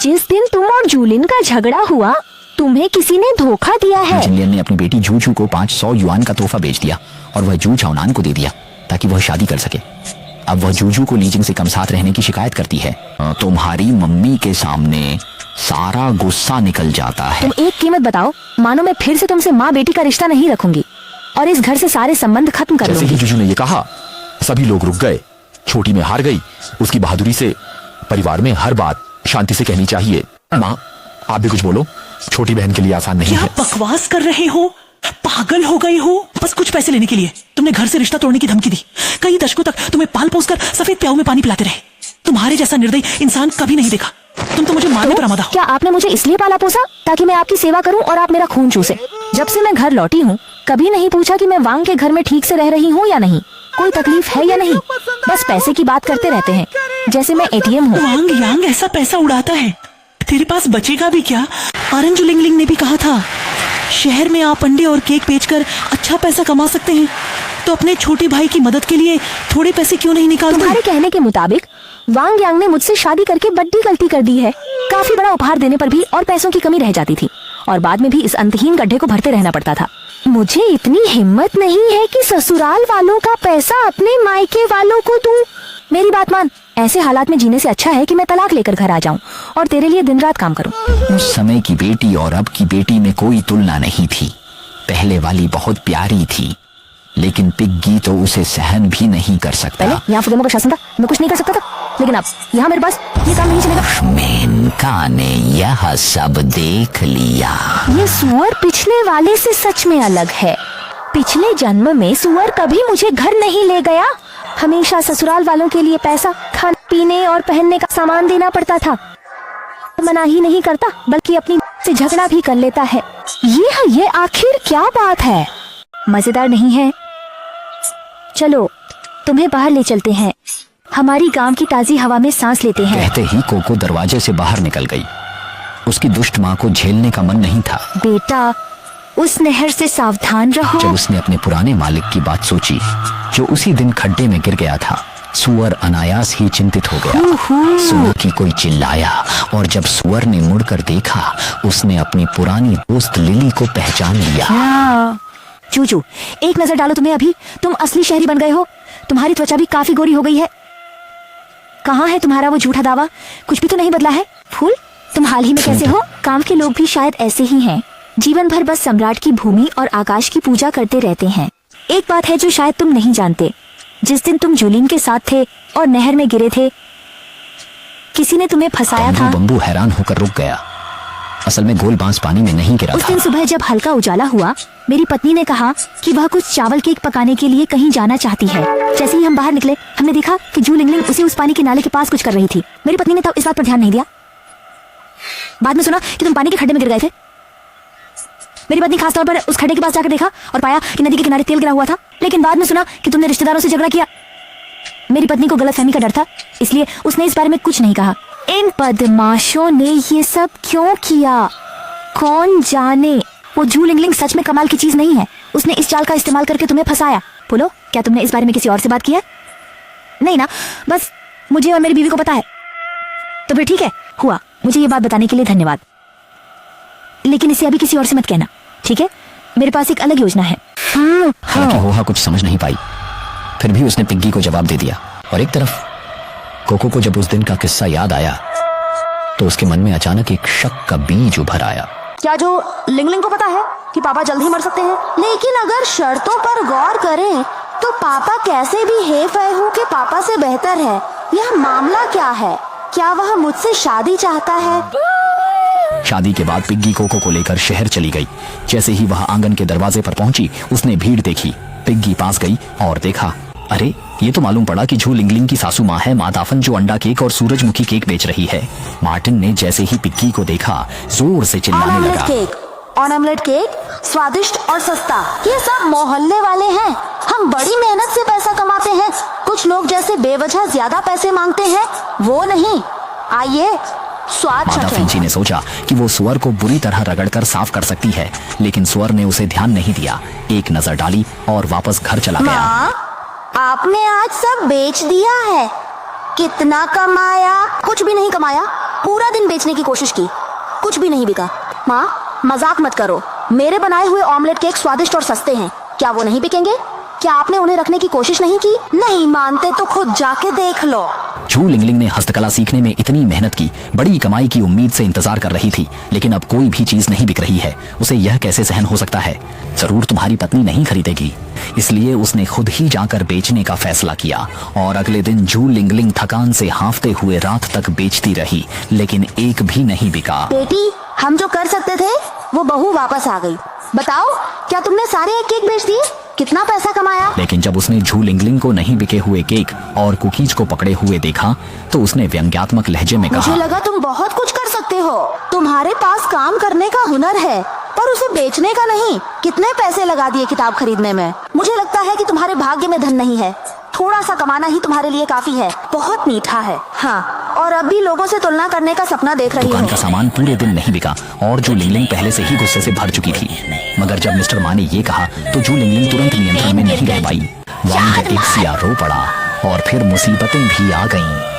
जिस दिन तुम और जूलिन का झगड़ा हुआ, तुम्हें किसी ने धोखा दिया है। जिलियन ने अपनी बेटी जूजू को 500 युआन का तोहफा बेच दिया और वह जू चाओनान को दे दिया ताकि वह शादी कर सके। अब वह जूजू को लीजिंग से कम साथ रहने की शिकायत करती है। तुम्हारी मम्मी के सामने सारा गुस्सा निकल जाता है। तुम एक कीमत बताओ, मानो मैं फिर से तुमसे माँ बेटी का रिश्ता नहीं रखूंगी और इस घर से सारे संबंध खत्म कर लूंगी। जैसे ही जूजू ने ये कहा, सभी लोग रुक गए। छोटी में हार गई। उसकी बहादुरी से परिवार में हर बात शांति से कहनी चाहिए। माँ, आप भी कुछ बोलो। छोटी बहन के लिए आसान नहीं है। क्या बकवास कर रहे हो? पागल हो गई हो? बस कुछ पैसे लेने के लिए तुमने घर से रिश्ता तोड़ने की धमकी दी। कई दशकों तक तुम्हें पाल पोस कर सफेद प्याऊ में पानी पिलाते रहे। तुम्हारे जैसा निर्दयी इंसान कभी नहीं देखा। तुम तो मुझे मारने पर आमादा हो। क्या आपने मुझे इसलिए पाला पोसा ताकि मैं आपकी सेवा करूं और आप मेरा खून चूसे? जब से मैं घर लौटी हूं, कभी नहीं पूछा कि मैं वांग के घर में ठीक से रह रही हूं या नहीं, कोई तकलीफ है या नहीं। बस पैसे की बात करते रहते हैं जैसे मैं एटीएम हूँ। वांग यांग ऐसा पैसा उड़ाता है, तेरे पास बचेगा भी क्या? आरंजू लिंगलिंग ने भी कहा था, शहर में आप अंडे और केक बेचकर अच्छा पैसा कमा सकते हैं, तो अपने छोटे भाई की मदद के लिए थोड़े पैसे क्यों नहीं निकालते? तुम्हारे कहने के मुताबिक वांग यांग ने मुझसे शादी करके बड़ी गलती कर दी है। काफी बड़ा उपहार देने पर भी और पैसों की कमी रह जाती थी और बाद में भी इस अंतहीन गड्ढे को भरते रहना पड़ता था। मुझे इतनी हिम्मत नहीं है कि ससुराल वालों का पैसा अपने मायके वालों को दूं। मेरी बात मान, ऐसे हालात में जीने से अच्छा है कि मैं तलाक लेकर घर आ जाऊं और तेरे लिए दिन रात काम करूं। उस समय की बेटी और अब की बेटी में कोई तुलना नहीं थी। पहले वाली बहुत प्यारी थी, लेकिन पिग्गी तो उसे सहन भी नहीं कर सकता। पहले यहाँ फुगेमो का शासन था, मैं कुछ नहीं कर सकता था, लेकिन अब यहाँ मेरे पास ये काम नहीं चलेगा। मेनका ने यह सब देख लिया। ये सुअर पिछले वाले से सच में अलग है। पिछले जन्म में सुअर कभी मुझे घर नहीं ले गया। हमेशा ससुराल वालों के लिए पैसा, खाने पीने और पहनने का सामान देना पड़ता था। मना ही नहीं करता, बल्कि अपनी से झगड़ा भी कर लेता है। ये आखिर क्या बात है? मजेदार नहीं है? चलो तुम्हें बाहर ले चलते हैं, हमारी गांव की ताजी हवा में सांस लेते हैं। कहते ही कोको दरवाजे से बाहर निकल गई। उसकी दुष्ट माँ को झेलने का मन नहीं था। बेटा, उस नहर से सावधान रहो। जब उसने अपने पुराने मालिक की बात सोची, जो उसी दिन खड्डे में गिर गया था, सुअर अनायास ही चिंतित हो गया। सुअर की कोई चिल्लाया और जब सुअर ने मुड़कर देखा, उसने अपनी पुरानी दोस्त लिली को पहचान लिया। चूचू, एक नजर डालो तुम्हें अभी। तुम असली शहरी बन गए हो। तुम्हारी त्वचा भी काफी गोरी हो गई है। कहाँ है तुम्हारा वो झूठा दावा? कुछ भी तो नहीं बदला है। फूल, तुम हाल ही में कैसे हो? गांव के लोग भी शायद ऐसे ही हैं, जीवन भर बस सम्राट की भूमि और आकाश की पूजा करते रहते हैं। एक बात है जो शायद तुम नहीं जानते, जिस दिन तुम जूलिन के साथ थे और नहर में गिरे थे, किसी ने तुम्हें फंसाया था। बम्बू हैरान होकर रुक गया। असल में गोल बांस पानी में नहीं गिरा था। उस दिन सुबह जब हल्का उजाला हुआ, मेरी पत्नी ने कहा कि वह कुछ चावल केक पकाने के लिए कहीं जाना चाहती है। जैसे ही हम बाहर निकले, हमने देखा कि जू लिंगलिंग उसे उस पानी के नाले के पास कुछ कर रही थी। मेरी पत्नी ने तब इस बात पर ध्यान नहीं दिया। बाद में सुना कि तुम पानी के खड्डे में गिर गए थे। मेरी पत्नी खास तौर पर उस खड्डे के पास जाकर देखा और पाया कि नदी के किनारे तेल गिरा हुआ था। लेकिन बाद में सुना कि तुमने रिश्तेदारों से झगड़ा किया। मेरी पत्नी को गलतफहमी का डर था, इसलिए उसने इस बारे में कुछ नहीं कहा। इन बदमाशों ने ये सब क्यों किया, कौन जाने। वो जू लिंगलिंग सच में कमाल की चीज नहीं है। उसने इस चाल का इस्तेमाल करके तुम्हें फंसाया। बोलो, क्या तुमने इस बारे में किसी और से बात की है? नहीं ना, बस मुझे और मेरी बीवी को पता है। तो फिर ठीक है, हुआ। मुझे ये बात बताने के लिए धन्यवाद, लेकिन इसे अभी किसी और से मत कहना, ठीक है? मेरे पास एक अलग योजना है। हालांकि होहा कुछ समझ नहीं पाई, फिर भी उसने पिग्गी को जवाब दे दिया। और एक तरफ कोको को जब उस दिन का किस्सा याद आया, तो उसके मन में अचानक एक शक का बीज उभर आया। क्या जो लिंगलिंग को पता है कि पापा जल्द ही मर सकते हैं? लेकिन अगर शर्तों पर गौर करें तो पापा कैसे भी हे-फे के पापा से बेहतर है। यह मामला क्या है? क्या वह मुझसे शादी चाहता है? शादी के बाद पिग्गी कोको को लेकर शहर चली गई। जैसे ही वह आंगन के दरवाजे पर पहुंची, उसने भीड़ देखी। पिग्गी पास गई और देखा, अरे ये तो मालूम पड़ा कि जू लिंगलिंग की सासू माँ है मादाफन, जो अंडा केक और सूरजमुखी केक बेच रही है। मार्टिन ने जैसे ही पिग्गी को देखा, जोर से चिल्लाने लगा, ऑमलेट केक स्वादिष्ट और सस्ता, ये सब मोहल्ले वाले हैं। हम बड़ी मेहनत से पैसा कमाते हैं। कुछ लोग जैसे बेवजह ज्यादा पैसे मांगते हैं, वो नहीं। आइए स्वाद मादा चखें। फिंची ने सोचा कि वो सुअर को बुरी तरह रगड़कर साफ कर सकती है, लेकिन सुअर ने उसे ध्यान नहीं दिया। एक नजर डाली और वापस घर चला गया। माँ, आपने आज सब बेच दिया है। कितना कमाया? कुछ भी नहीं कमाया। पूरा दिन बेचने की कोशिश की, कुछ भी नहीं बिका। माँ मजाक मत करो, मेरे बनाए हुए ऑमलेट केक स्वादिष्ट और सस्ते हैं, क्या वो नहीं बिकेंगे? क्या आपने उन्हें रखने की कोशिश नहीं की? नहीं मानते तो खुद जाके देख लो। झू लिंगलिंग ने हस्तकला सीखने में इतनी मेहनत की, बड़ी कमाई की उम्मीद से इंतजार कर रही थी, लेकिन अब कोई भी चीज नहीं बिक रही है। उसे यह कैसे सहन हो सकता है? जरूर तुम्हारी पत्नी नहीं खरीदेगी, इसलिए उसने खुद ही जाकर बेचने का फैसला किया। और अगले दिन झू लिंगलिंग थकान से हांफते हुए रात तक बेचती रही, लेकिन एक भी नहीं बिका। बेटी, हम जो कर सकते थे वो बहू वापस आ गई। बताओ, क्या तुमने सारे केक बेच दिए? कितना पैसा कमाया? लेकिन जब उसने झू लिंगलिंग को नहीं बिके हुए केक और कुकीज को पकड़े हुए देखा तो उसने व्यंग्यात्मक लहजे में मुझे कहा, लगा तुम बहुत कुछ कर सकते हो, तुम्हारे पास काम करने का हुनर है, पर उसे बेचने का नहीं। कितने पैसे लगा दिए किताब खरीदने में। मुझे लगता है कि तुम्हारे भाग्य में धन नहीं है, थोड़ा सा कमाना ही तुम्हारे लिए काफी है। बहुत मीठा है। हाँ, और अब भी लोगों से तुलना करने का सपना देख रही दुकान हो। का सामान पूरे दिन नहीं बिका और झू लिंगलिंग पहले से ही गुस्से से भर चुकी थी। मगर जब मिस्टर मा ने ये कहा तो झू लिंगलिंग तुरंत नियंत्रण में नहीं रह पाई। वांग एक सिया रो पड़ा और फिर मुसीबतें भी आ गईं।